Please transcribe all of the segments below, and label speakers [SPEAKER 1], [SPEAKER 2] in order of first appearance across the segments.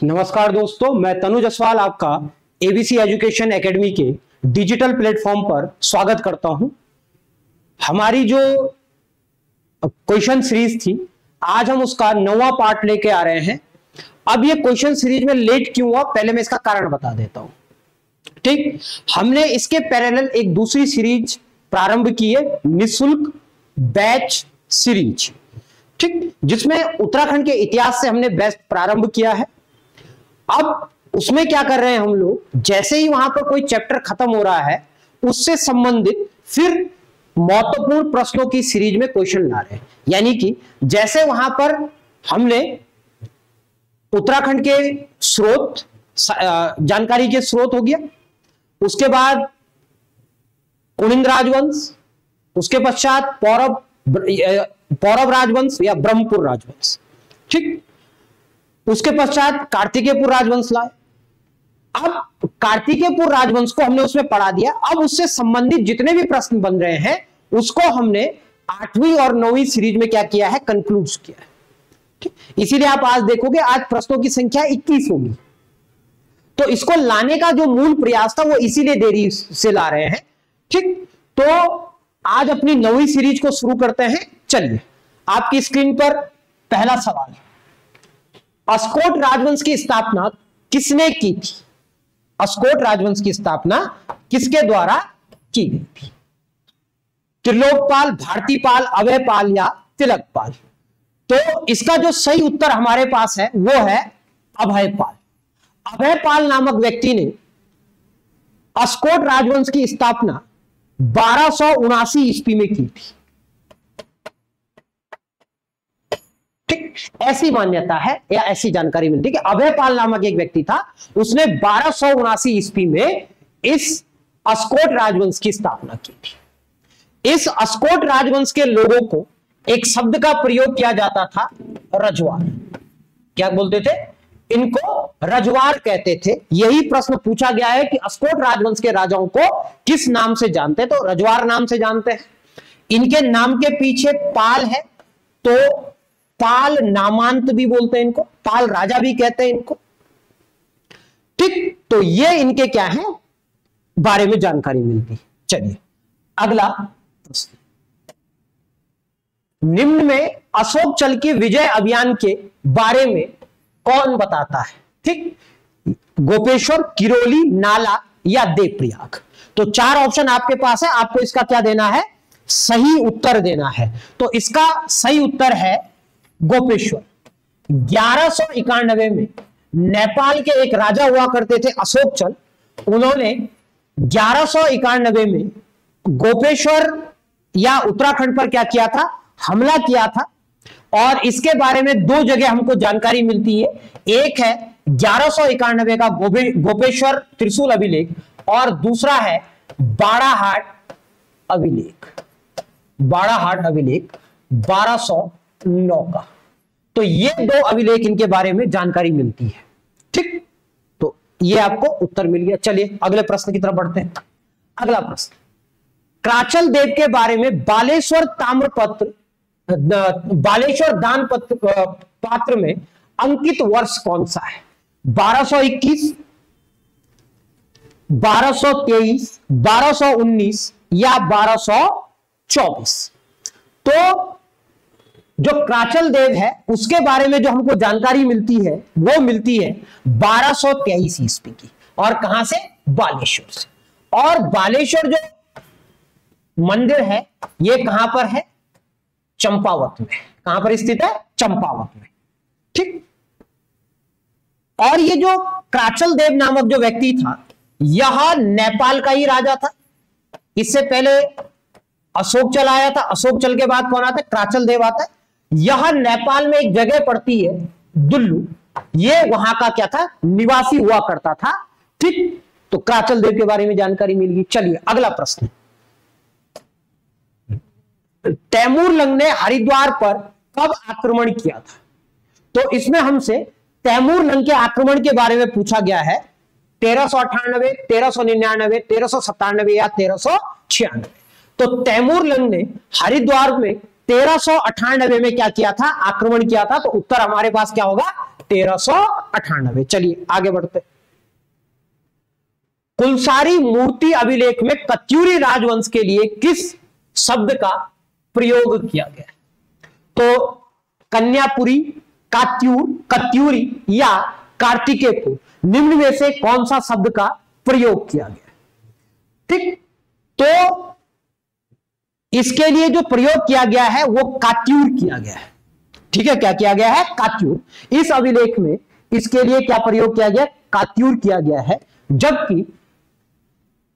[SPEAKER 1] नमस्कार दोस्तों, मैं तनु जसवाल आपका एबीसी एजुकेशन एकेडमी के डिजिटल प्लेटफॉर्म पर स्वागत करता हूं। हमारी जो क्वेश्चन सीरीज थी, आज हम उसका 9वां पार्ट लेके आ रहे हैं। अब ये क्वेश्चन सीरीज में लेट क्यों हुआ, पहले मैं इसका कारण बता देता हूं। ठीक, हमने इसके पैरेलल एक दूसरी सीरीज प्रारंभ की है, निःशुल्क बैच सीरीज। ठीक, जिसमें उत्तराखंड के इतिहास से हमने बैच प्रारंभ किया है। अब उसमें क्या कर रहे हैं हम लोग, जैसे ही वहां पर कोई चैप्टर खत्म हो रहा है उससे संबंधित फिर महत्वपूर्ण प्रश्नों की सीरीज में क्वेश्चन ला रहे हैं। यानी कि जैसे वहां पर हमने उत्तराखंड के स्रोत, जानकारी के स्रोत हो गया, उसके बाद कुनिंद राजवंश, उसके पश्चात पौरव राजवंश या ब्रह्मपुर राजवंश। ठीक, उसके पश्चात कार्तिकेयपुर राजवंश लाए। अब कार्तिकेयपुर राजवंश को हमने उसमें पढ़ा दिया। अब उससे संबंधित जितने भी प्रश्न बन रहे हैं उसको हमने 8वीं और 9वीं सीरीज में क्या किया है, कंक्लूड किया है। ठीक, इसीलिए आप आज देखोगे आज प्रश्नों की संख्या 21 होगी। तो इसको लाने का जो मूल प्रयास था वो इसीलिए देरी से ला रहे हैं। ठीक, तो आज अपनी 9वीं सीरीज को शुरू करते हैं। चलिए, आपकी स्क्रीन पर पहला सवाल है, अस्कोट राजवंश की स्थापना किसने की थी? अस्कोट राजवंश की स्थापना किसके द्वारा की गई थी? त्रिलोकपाल, भारतीपाल, अभयपाल या तिलकपाल? तो इसका जो सही उत्तर हमारे पास है वो है अभयपाल। अभयपाल नामक व्यक्ति ने अस्कोट राजवंश की स्थापना 1279 ईस्वी में की थी। ठीक, ऐसी मान्यता है या ऐसी जानकारी मिलती है कि अभयपाल नामक एक व्यक्ति था, उसने 1279 ईस्वी में इस अस्कोट राजवंश की स्थापना की थी। इस अस्कोट राजवंश के लोगों को एक शब्द का प्रयोग किया जाता था, रजवार। क्या बोलते थे? इनको रजवार कहते थे। यही प्रश्न पूछा गया है कि अस्कोट राजवंश के राजाओं को किस नाम से जानते हैं? तो रजवार नाम से जानते हैं। इनके नाम के पीछे पाल है, तो पाल नामांत भी बोलते हैं इनको, पाल राजा भी कहते हैं इनको। ठीक, तो ये इनके क्या है बारे में जानकारी मिलती। चलिए अगला प्रश्न, निम्न में अशोक चल के विजय अभियान के बारे में कौन बताता है? ठीक, गोपेश्वर, किरोली, नाला या देवप्रयाग? तो 4 ऑप्शन आपके पास है, आपको इसका क्या देना है, सही उत्तर देना है। तो इसका सही उत्तर है गोपेश्वर। 1191 में नेपाल के एक राजा हुआ करते थे अशोक चल, उन्होंने 1191 में गोपेश्वर या उत्तराखंड पर क्या किया था, हमला किया था। और इसके बारे में 2 जगह हमको जानकारी मिलती है। एक है 1191 का गोपेश्वर त्रिशूल अभिलेख और दूसरा है बाड़ाहाट अभिलेख। बाड़ाहाट अभिलेख 1209 का। तो ये 2 अभिलेख इनके बारे में जानकारी मिलती है। ठीक, तो ये आपको उत्तर मिल गया। चलिए अगले प्रश्न की तरफ बढ़ते हैं। अगला प्रश्न, क्राचल देव के बारे में बालेश्वर ताम्रपत्र, बालेश्वर दान पात्र में अंकित वर्ष कौन सा है? 1221, 1223, 1219 या 1224? तो जो क्राचल देव है उसके बारे में जो हमको जानकारी मिलती है वो मिलती है 1223 ईस्वी की। और कहां से? बालेश्वर से। और बालेश्वर जो मंदिर है ये कहां पर है? चंपावत में। कहां पर स्थित है? चंपावत में। ठीक, और ये जो क्राचल देव नामक जो व्यक्ति था यह नेपाल का ही राजा था। इससे पहले अशोक चल आया था, अशोक चल के बाद कौन आता है? क्राचल देव आता है। यह नेपाल में एक जगह पड़ती है दुल्लू, ये वहां का क्या था, निवासी हुआ करता था। ठीक, तो क्राचल देव के बारे में जानकारी मिल गई। चलिए अगला प्रश्न, तैमूर लंग ने हरिद्वार पर कब आक्रमण किया था? तो इसमें हमसे तैमूर लंग के आक्रमण के बारे में पूछा गया है। 1398, 1399, 1397 या 1396? तो तैमूर लंग ने हरिद्वार में 1398 में क्या किया था? आक्रमण किया था। तो उत्तर हमारे पास क्या होगा? 1398। चलिए आगे बढ़ते। कुलसारी मूर्ति अभिलेख में कत्यूरी राजवंश के लिए किस शब्द का प्रयोग किया गया? तो कन्यापुरी, कात्यूर, कत्यूरी या कार्तिकेयपुर, निम्न में से कौन सा शब्द का प्रयोग किया गया? ठीक, तो इसके लिए जो प्रयोग किया गया है वो कात्यूर किया गया है। ठीक है, क्या किया गया है? कात्यूर। इस अभिलेख में इसके लिए क्या प्रयोग किया गया? कात्यूर किया गया है। जबकि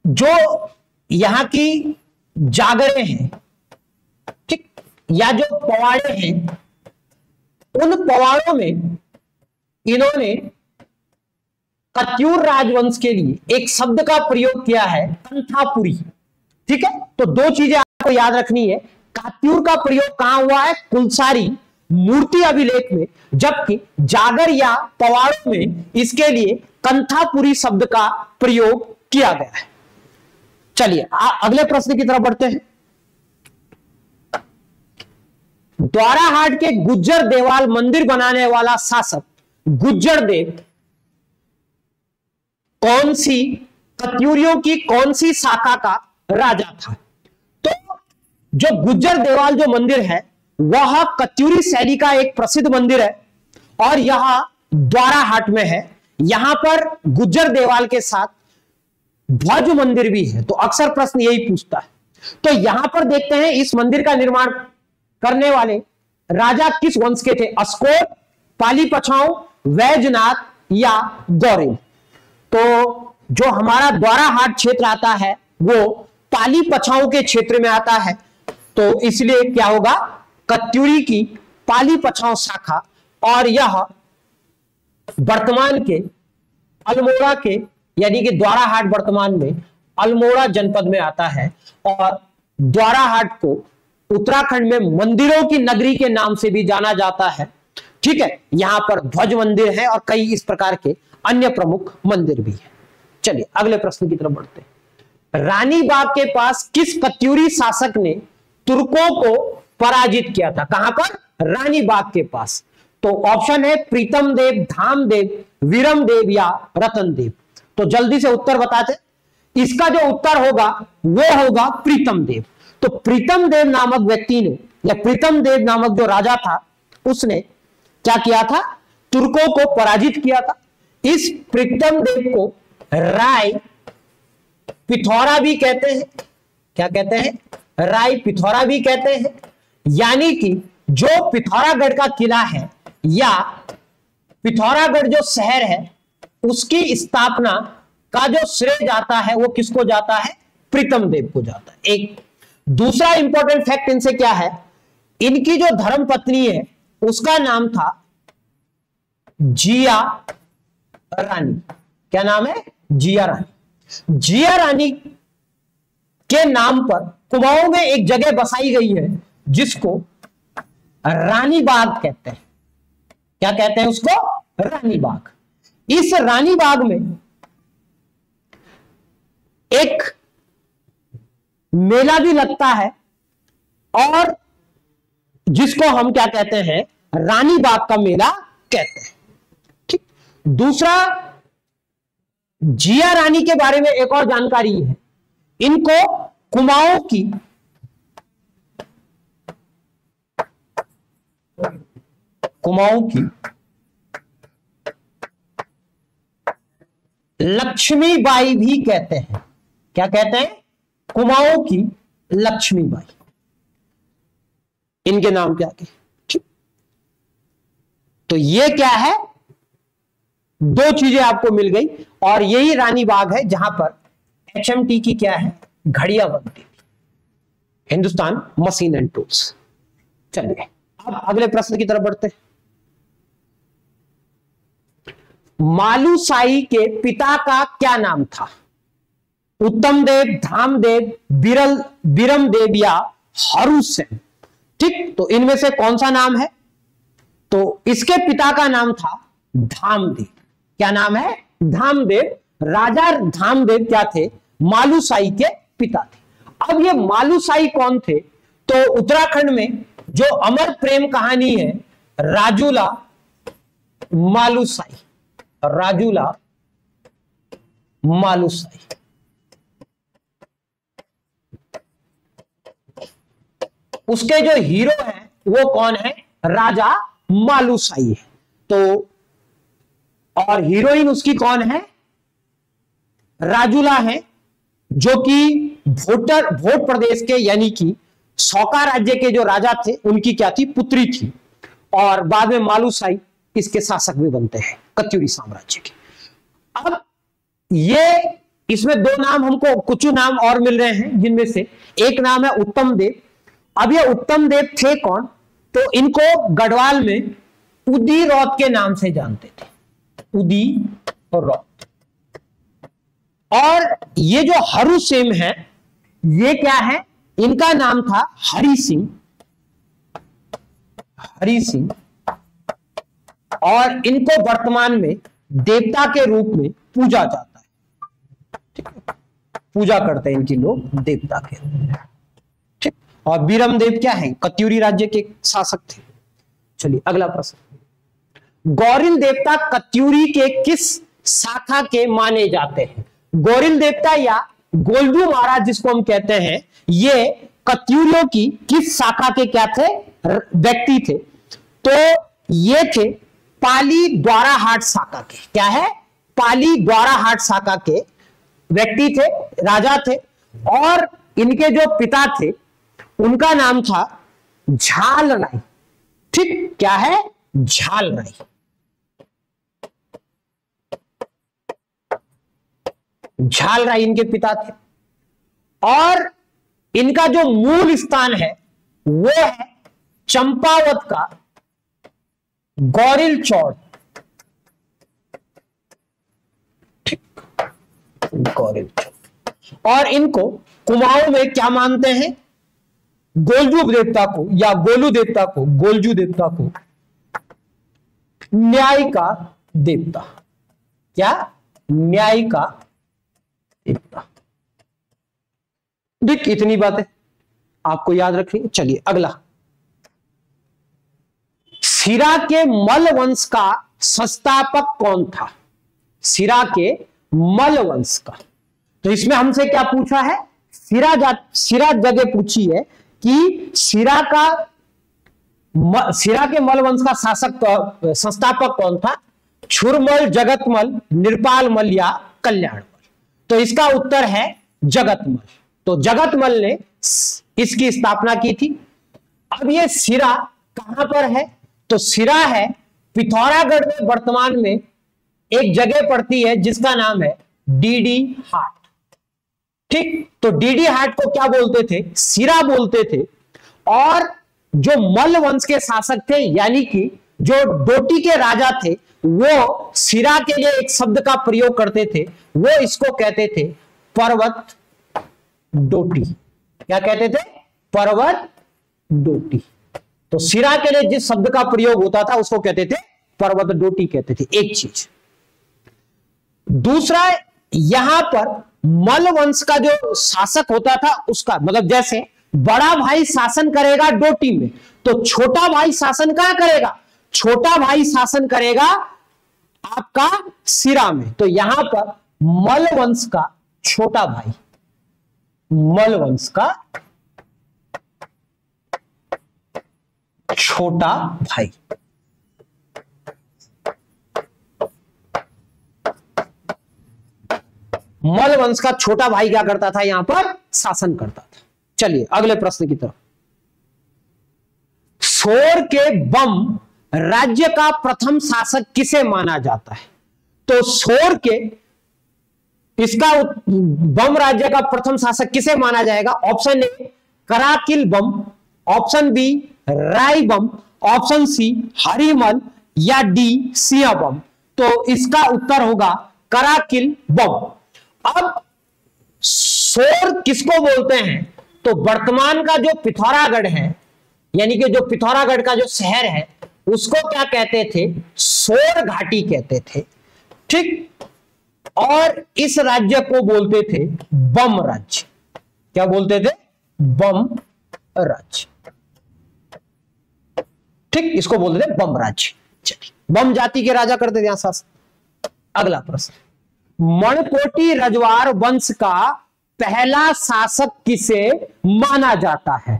[SPEAKER 1] जो यहां की जागरें हैं, ठीक, या जो पवाड़े हैं, उन पवाड़ों में इन्होंने कत्यूर राजवंश के लिए एक शब्द का प्रयोग किया है, कंथापुरी। ठीक है, तो दो चीजें आपको याद रखनी है। कात्यूर का प्रयोग कहां हुआ है? कुलसारी मूर्ति अभिलेख में, जबकि जागर या पवाड़ों में इसके लिए कंथापुरी शब्द का प्रयोग किया गया है। चलिए अगले प्रश्न की तरफ बढ़ते हैं। द्वाराहाट के गुज्जर देवाल मंदिर बनाने वाला शासक गुज्जर देव कौन सी कत्यूरियों की कौन सी शाखा का राजा था? तो जो गुज्जर देवाल जो मंदिर है वह कत्यूरी शैली का एक प्रसिद्ध मंदिर है और यह द्वाराहाट में है। यहां पर गुज्जर देवाल के साथ ध्वज मंदिर भी है। तो अक्सर प्रश्न यही पूछता है। तो यहां पर देखते हैं इस मंदिर का निर्माण करने वाले राजा किस वंश के थे? अस्कोर, पाली पछाऊ, वैजनाथ या गौरेव। तो जो हमारा द्वाराहाट क्षेत्र आता है वो पाली पछाऊ के क्षेत्र में आता है। तो इसलिए क्या होगा? कत्यूरी की पाली पछाऊ शाखा, और यह वर्तमान के अल्मोड़ा के यानी कि द्वाराहाट वर्तमान में अल्मोड़ा जनपद में आता है। और द्वाराहाट को उत्तराखंड में मंदिरों की नगरी के नाम से भी जाना जाता है। ठीक है, यहां पर ध्वज मंदिर है और कई इस प्रकार के अन्य प्रमुख मंदिर भी है। चलिए अगले प्रश्न की तरफ बढ़ते हैं। रानी बाग के पास किस कत्यूरी शासक ने तुर्कों को पराजित किया था? कहां पर? रानी बाग के पास। तो ऑप्शन है प्रीतम देव, धामदेव, वीरम देव या रतन देव। तो जल्दी से उत्तर बताते। इसका जो उत्तर होगा वो होगा प्रीतम देव। तो प्रीतम देव नामक व्यक्ति ने या प्रीतम देव नामक जो राजा था उसने क्या किया था? तुर्कों को पराजित किया था। इस प्रीतम देव को राय पिथौरा भी कहते हैं। क्या कहते हैं? राय पिथौरा भी कहते हैं। यानी कि जो पिथौरागढ़ का किला है या पिथौरागढ़ जो शहर है उसकी स्थापना का जो श्रेय जाता है वो किसको जाता है? प्रीतम देव को जाता है। एक दूसरा इंपॉर्टेंट फैक्ट इनसे क्या है? इनकी जो धर्म पत्नी है उसका नाम था जिया रानी। क्या नाम है? जिया रानी। जिया रानी के नाम पर कुमाऊं में एक जगह बसाई गई है जिसको रानी बाग कहते हैं। क्या कहते हैं उसको? रानी बाग। इस रानी बाग में एक मेला भी लगता है और जिसको हम क्या कहते हैं? रानी बाग का मेला कहते हैं। ठीक। दूसरा, जिया रानी के बारे में एक और जानकारी है। इनको कुमाऊं की लक्ष्मीबाई भी कहते हैं। क्या कहते हैं? कुमाऊं की लक्ष्मीबाई। इनके नाम क्या के? ठीक। तो ये क्या है? दो चीजें आपको मिल गई और यही रानी बाग है जहां पर HMT की क्या है? घड़ियां बनती थी, हिंदुस्तान मशीन एंड टूल्स। चलिए अब अगले प्रश्न की तरफ बढ़ते हैं। मालूशाही के पिता का क्या नाम था? उत्तम देव, धामदेव, बीरम देव या हरुसेन। ठीक, तो इनमें से कौन सा नाम है? तो इसके पिता का नाम था धामदेव। क्या नाम है? धामदेव। राजा धामदेव क्या थे? मालूशाही के पिता थे। अब ये मालूशाही कौन थे? तो उत्तराखंड में जो अमर प्रेम कहानी है राजूला मालुसाई, राजूला मालुसाई। उसके जो हीरो हैं वो कौन है? राजा मालुसाई है। तो और हीरोइन उसकी कौन है? राजूला है, जो कि भोट प्रदेश के यानी कि सौका राज्य के जो राजा थे उनकी क्या थी? पुत्री थी। और बाद में मालुसाई इसके शासक भी बनते हैं कत्यूरी साम्राज्य के। अब ये इसमें दो नाम हमको, कुछ नाम और मिल रहे हैं, जिनमें से एक नाम है उत्तम देव। अब ये उत्तम देव थे कौन? तो इनको गढ़वाल में उदी रौत के नाम से जानते थे, उदी रौत। और ये जो हरु सिंह है, ये क्या है? इनका नाम था हरि सिंह, हरि सिंह। और इनको वर्तमान में देवता के रूप में पूजा जाता है, ठीक है? पूजा करते हैं इनकी लोग देवता के रूप में, ठीक। और बीरम देव क्या है? कत्यूरी राज्य के शासक थे। चलिए अगला प्रश्न, गौरिल देवता कत्यूरी के किस शाखा के माने जाते हैं? गौरिल देवता या गोलजू महाराज जिसको हम कहते हैं, ये कत्यूरियों की किस शाखा के क्या थे? व्यक्ति थे। तो ये थे पाली द्वाराहाट शाखा के। क्या है? पाली द्वाराहाट शाखा के व्यक्ति थे, राजा थे। और इनके जो पिता थे उनका नाम था झाल राय, ठीक। क्या है? झाल राय। झाल राय इनके पिता थे। और इनका जो मूल स्थान है वो है चंपावत का गौरिल चौड़, ठीक, गौरिल चौड़। और इनको कुमाऊं में क्या मानते हैं? गोलजू देवता को या गोलू देवता को, गोलजू देवता को न्याय का देवता। क्या? न्याय का देवता। ठीक, इतनी बातें आपको याद रखनी। चलिए अगला, सिरा के मल वंश का संस्थापक कौन था? सिरा के मल वंश का। तो इसमें हमसे क्या पूछा है? सिरा जगह पूछी है कि सिरा के मल वंश का संस्थापक कौन था? छुरमल, जगतमल, निरपालमल या कल्याणमल? तो इसका उत्तर है जगतमल। तो जगतमल ने इसकी स्थापना की थी। अब ये सिरा कहां पर है? तो सिरा है पिथौरागढ़ में, वर्तमान में एक जगह पड़ती है जिसका नाम है डीडी हाट, ठीक। तो डीडी हाट को क्या बोलते थे? सिरा बोलते थे। और जो मल वंश के शासक थे यानी कि जो डोटी के राजा थे, वो सिरा के लिए एक शब्द का प्रयोग करते थे, वो इसको कहते थे पर्वत डोटी। क्या कहते थे? पर्वत डोटी। तो सिरा के लिए जिस शब्द का प्रयोग होता था उसको कहते थे पर्वत डोटी कहते थे। एक चीज। दूसरा, यहां पर मल वंश का जो शासक होता था उसका मतलब, जैसे बड़ा भाई शासन करेगा डोटी में, तो छोटा भाई शासन कहां करेगा? छोटा भाई शासन करेगा आपका सिरा में। तो यहां पर मल वंश का छोटा भाई, मल वंश का छोटा भाई, मल वंश का छोटा भाई क्या करता था? यहां पर शासन करता था। चलिए अगले प्रश्न की तरफ। सोर के बम राज्य का प्रथम शासक किसे माना जाता है? तो सोर के इसका बम राज्य का प्रथम शासक किसे माना जाएगा? Option A Karakil Bam, option B Rai Bam, option C Harimal या डी सिंह बम। तो इसका उत्तर होगा कराकिल बम। अब सोर किसको बोलते हैं? तो वर्तमान का जो पिथौरागढ़ है, यानी कि जो पिथौरागढ़ का जो शहर है, उसको क्या कहते थे? सोर घाटी कहते थे, ठीक। और इस राज्य को बोलते थे बम राज्य। क्या बोलते थे? बम राज्य, ठीक। इसको बोलते थे बम राज्य। चलिए, बम जाति के राजा करते थे यहां शासन। अगला प्रश्न, मणकोटी रजवार वंश का पहला शासक किसे माना जाता है?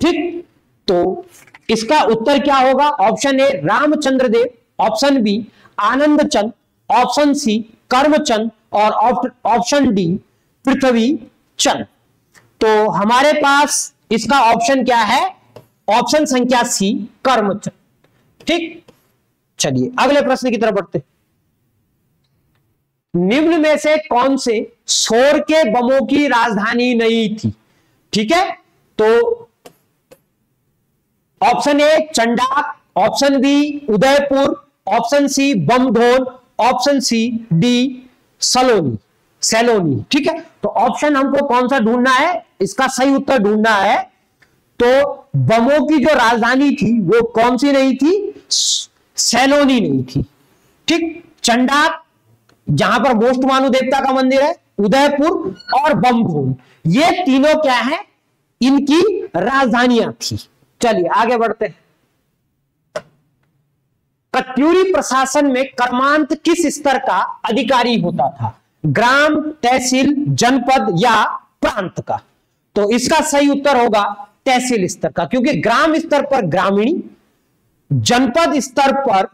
[SPEAKER 1] ठीक, तो इसका उत्तर क्या होगा? Option A Ramchandra Dev, option B Anand Chand, option C Karamchand और ऑप्शन डी पृथ्वी चंद। तो हमारे पास इसका ऑप्शन क्या है? ऑप्शन संख्या सी कर्मचंद। ठीक, चलिए अगले प्रश्न की तरफ बढ़ते। निम्न में से कौन से शोर के बमों की राजधानी नहीं थी? ठीक है, तो option A Chandak, option B Udaipur, option C Bamdhol, option C D Saloni. ठीक है, तो ऑप्शन हमको कौन सा ढूंढना है? इसका सही उत्तर ढूंढना है। तो बमों की जो राजधानी थी वो कौन सी नहीं थी? सैलोनी नहीं थी। ठीक, चंडाक जहां पर मोस्ट मानु देवता का मंदिर है, उदयपुर और बमढोल, ये तीनों क्या है? इनकी राजधानियां थी। चलिए आगे बढ़ते हैं। कत्यूरी प्रशासन में कर्मांत किस स्तर का अधिकारी होता था? ग्राम, तहसील, जनपद या प्रांत का? तो इसका सही उत्तर होगा तहसील स्तर का, क्योंकि ग्राम स्तर पर ग्रामीणी, जनपद स्तर पर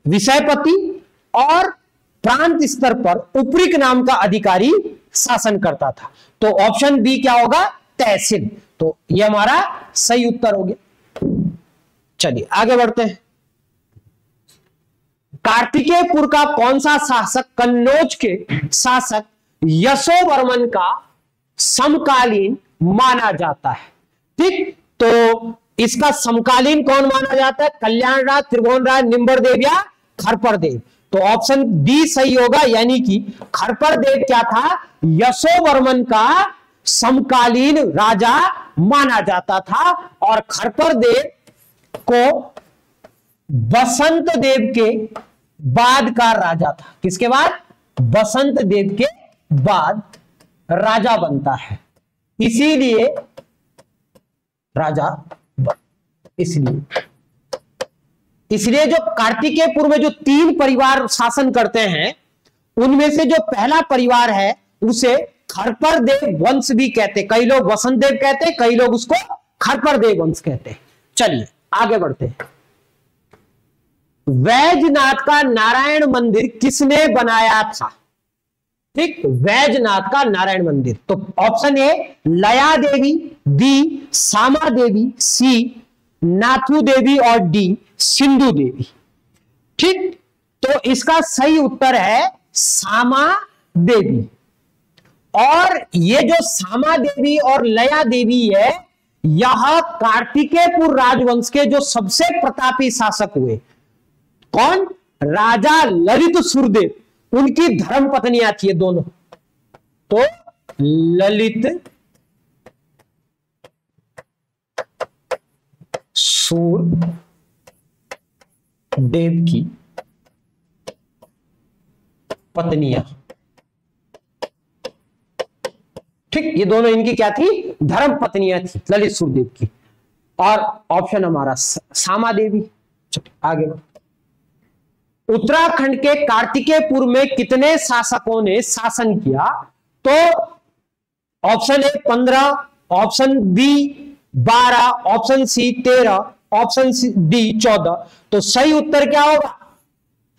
[SPEAKER 1] विषयपति और प्रांत स्तर पर उपरिक नाम का अधिकारी शासन करता था। तो ऑप्शन बी क्या होगा? तहसील। तो यह हमारा सही उत्तर हो गया। चलिए आगे बढ़ते हैं। कार्तिकेयपुर का कौन सा शासक कन्नौज के शासक यशोवर्मन का समकालीन माना जाता है? ठीक, तो इसका समकालीन कौन माना जाता है? कल्याण राज, त्रिभुवन राज, निम्बर देव या खरपर देव? तो ऑप्शन डी सही होगा, यानी कि खरपर देव क्या था? यशोवर्मन का समकालीन राजा माना जाता था और खरपर देव को बसंत देव के बाद का राजा था। किसके बाद? बसंत देव के बाद राजा बनता है, इसीलिए राजा इसलिए जो कार्तिकेयपुर में जो 3 परिवार शासन करते हैं, उनमें से जो पहला परिवार है उसे खरपर देव वंश भी कहते हैं। कई लोग वसंत देव कहते हैं, कई लोग उसको खरपर देव वंश कहते हैं। चलिए आगे बढ़ते हैं। वैजनाथ का नारायण मंदिर किसने बनाया था? ठीक, वैजनाथ का नारायण मंदिर। तो ऑप्शन ए लया देवी, बी सामा देवी, सी नाथू देवी और डी सिंधु देवी। ठीक, तो इसका सही उत्तर है सामा देवी। और ये जो सामा देवी और लया देवी है, यह कार्तिकेयपुर राजवंश के जो सबसे प्रतापी शासक हुए। कौन? राजा ललित सुरदेव, उनकी धर्म पत्नियां थी ये दोनों। तो ललित सुरदेव की पत्नियां, ठीक, ये दोनों इनकी क्या थी? धर्म पत्नियां थी ललित सुरदेव की। और ऑप्शन हमारा सामा देवी। आगे उत्तराखंड के कार्तिकेयपुर में कितने शासकों ने शासन किया? तो option A 15, option B 12, option C 13, option D 14। तो सही उत्तर क्या होगा?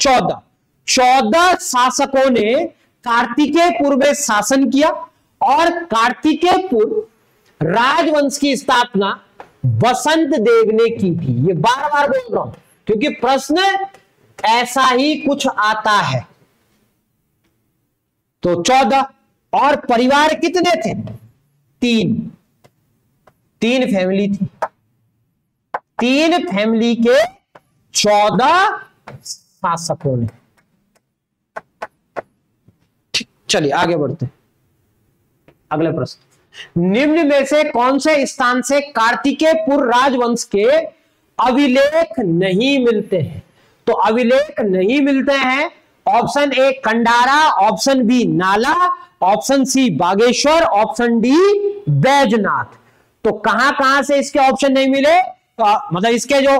[SPEAKER 1] 14। 14 शासकों ने कार्तिकेयपुर में शासन किया और कार्तिकेयपुर राजवंश की स्थापना बसंत देव ने की थी। ये बार बार बोल रहा हूं क्योंकि प्रश्न ऐसा ही कुछ आता है। तो 14। और परिवार कितने थे? 3 फैमिली थी। 3 फैमिली के 14 शासकों ने। चलिए आगे बढ़ते हैं। अगले प्रश्न, निम्न में से कौन से स्थान से कार्तिकेयपुर राजवंश के अभिलेख नहीं मिलते हैं? तो अभिलेख नहीं मिलते हैं। Option A Kandara, option B Nala, option C Bageshwar, option D Baijnath. तो कहां कहां से इसके ऑप्शन नहीं मिले? तो मतलब इसके जो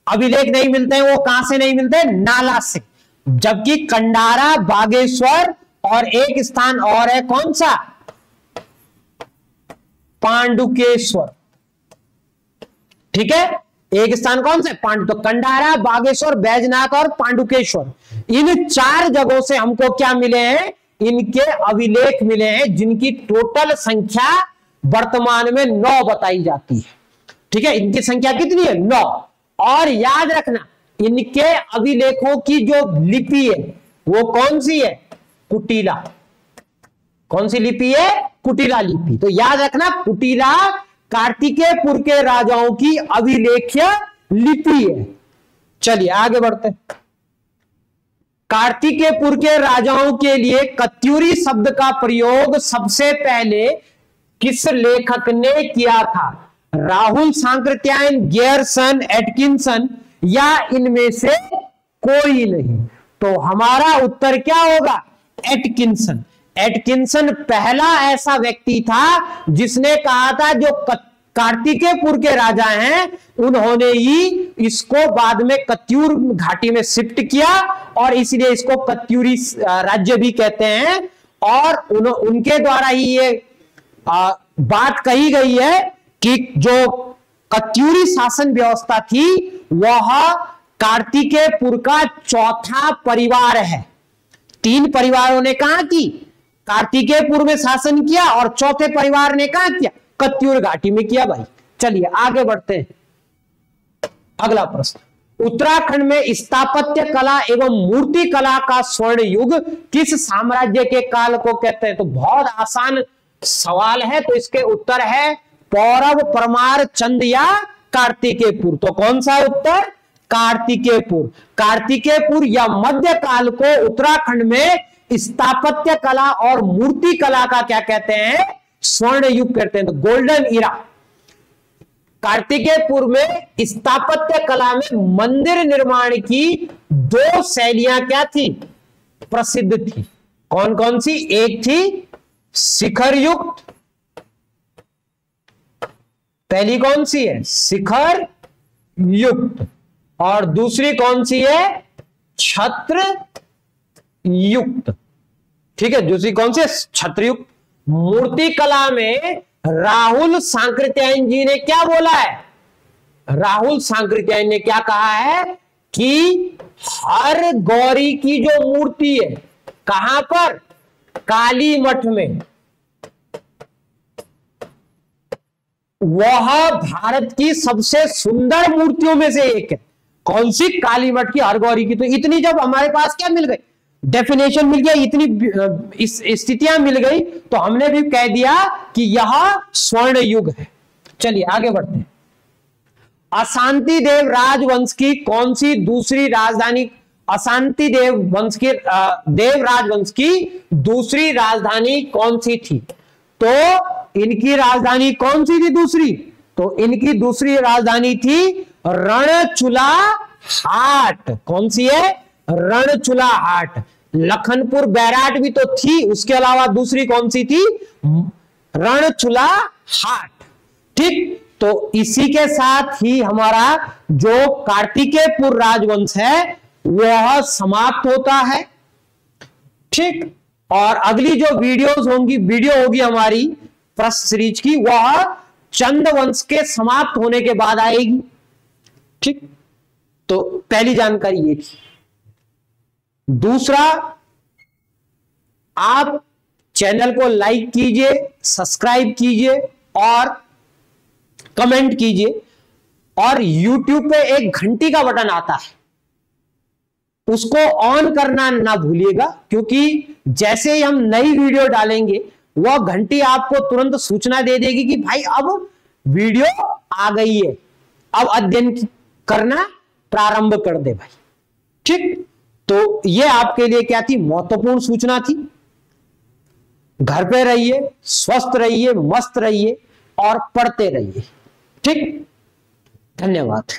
[SPEAKER 1] अभिलेख नहीं मिलते हैं, वो कहां से नहीं मिलते? नाला से। जबकि कंडारा, बागेश्वर और एक स्थान और है, कौन सा? पांडुकेश्वर। ठीक है, एक स्थान कौन सा? पांडु। तो कंडारा, बागेश्वर, बैजनाथ और पांडुकेश्वर, इन 4 जगहों से हमको क्या मिले हैं? इनके अभिलेख मिले हैं, जिनकी टोटल संख्या वर्तमान में 9 बताई जाती है। ठीक है, इनकी संख्या कितनी है? 9। और याद रखना, इनके अभिलेखों की जो लिपि है वो कौन सी है? कुटिला। कौन सी लिपि है? कुटिला लिपि। तो याद रखना, कुटिला कार्तिकेयपुर के राजाओं की अभिलेख्य लिपि है। चलिए आगे बढ़ते हैं। कार्तिकेयपुर के राजाओं के लिए कत्यूरी शब्द का प्रयोग सबसे पहले किस लेखक ने किया था? राहुल सांकृत्यायन, गेयरसन, एटकिंसन या इनमें से कोई नहीं? तो हमारा उत्तर क्या होगा? एटकिंसन। एटकिंसन पहला ऐसा व्यक्ति था जिसने कहा था जो कार्तिकेयपुर के राजा हैं उन्होंने ही इसको बाद में कत्यूर घाटी में शिफ्ट किया और इसलिए इसको कत्यूरी राज्य भी कहते हैं। और उनके द्वारा ही ये बात कही गई है कि जो कत्यूरी शासन व्यवस्था थी वह कार्तिकेयपुर का चौथा परिवार है। 3 परिवारों ने कहा कि कार्तिकेयपुर में शासन किया और चौथे परिवार ने कहा किया? कत्यूर घाटी में किया भाई। चलिए आगे बढ़ते हैं। अगला प्रश्न, उत्तराखंड में स्थापत्य कला एवं मूर्ति कला का स्वर्ण युग किस साम्राज्य के काल को कहते हैं? तो बहुत आसान सवाल है, तो इसके उत्तर है पौरव, परमार, चंद या कार्तिकेयपुर। तो कौन सा उत्तर? कार्तिकेयपुर। कार्तिकेयपुर या मध्यकाल को उत्तराखंड में स्थापत्य कला और मूर्ति कला का क्या कहते हैं? स्वर्ण युग कहते हैं। तो गोल्डन इरा। कार्तिकेयपुर में स्थापत्य कला में मंदिर निर्माण की 2 शैलियां क्या थी? प्रसिद्ध थी। कौन कौन सी? एक थी शिखर युक्त, पहली कौन सी है? शिखर युक्त। और दूसरी कौन सी है? छत्र युक्त। ठीक है, दूसरी कौन सी? छत्र युक्त। मूर्ति कला में राहुल सांकृत्यायन जी ने क्या बोला है? राहुल सांकृत्यायन ने क्या कहा है कि हर गौरी की जो मूर्ति है, कहां पर? काली मठ में, वह भारत की सबसे सुंदर मूर्तियों में से एक है। कौन सी? काली मठ की हर गौरी की। तो इतनी जब हमारे पास क्या मिल गई? डेफिनेशन मिल गया, इतनी स्थितियां मिल गई, तो हमने भी कह दिया कि यह स्वर्ण युग है। चलिए आगे बढ़ते हैं। अशांति देव राजवंश की कौन सी दूसरी राजधानी? अशांति देव वंश की देव राजवंश की दूसरी राजधानी कौन सी थी? तो इनकी राजधानी कौन सी थी दूसरी? तो इनकी दूसरी राजधानी थी रणचुला हाट। कौन सी है? रणचुला हाट। लखनपुर बैराट भी तो थी, उसके अलावा दूसरी कौन सी थी? रणचुला हाट। ठीक, तो इसी के साथ ही हमारा जो कार्तिकेयपुर राजवंश है वह समाप्त होता है। ठीक, और अगली जो वीडियो होगी हमारी प्रश्न सीरीज की, वह चंद वंश के समाप्त होने के बाद आएगी। ठीक, तो पहली जानकारी ये थी। दूसरा, आप चैनल को लाइक कीजिए, सब्सक्राइब कीजिए और कमेंट कीजिए। और YouTube पे एक घंटी का बटन आता है, उसको ऑन करना ना भूलिएगा, क्योंकि जैसे ही हम नई वीडियो डालेंगे वह घंटी आपको तुरंत सूचना दे देगी कि भाई अब वीडियो आ गई है, अब अध्ययन करना प्रारंभ कर दे भाई। ठीक, तो ये आपके लिए क्या थी? महत्वपूर्ण सूचना थी। घर पे रहिए, स्वस्थ रहिए, मस्त रहिए और पढ़ते रहिए। ठीक, धन्यवाद।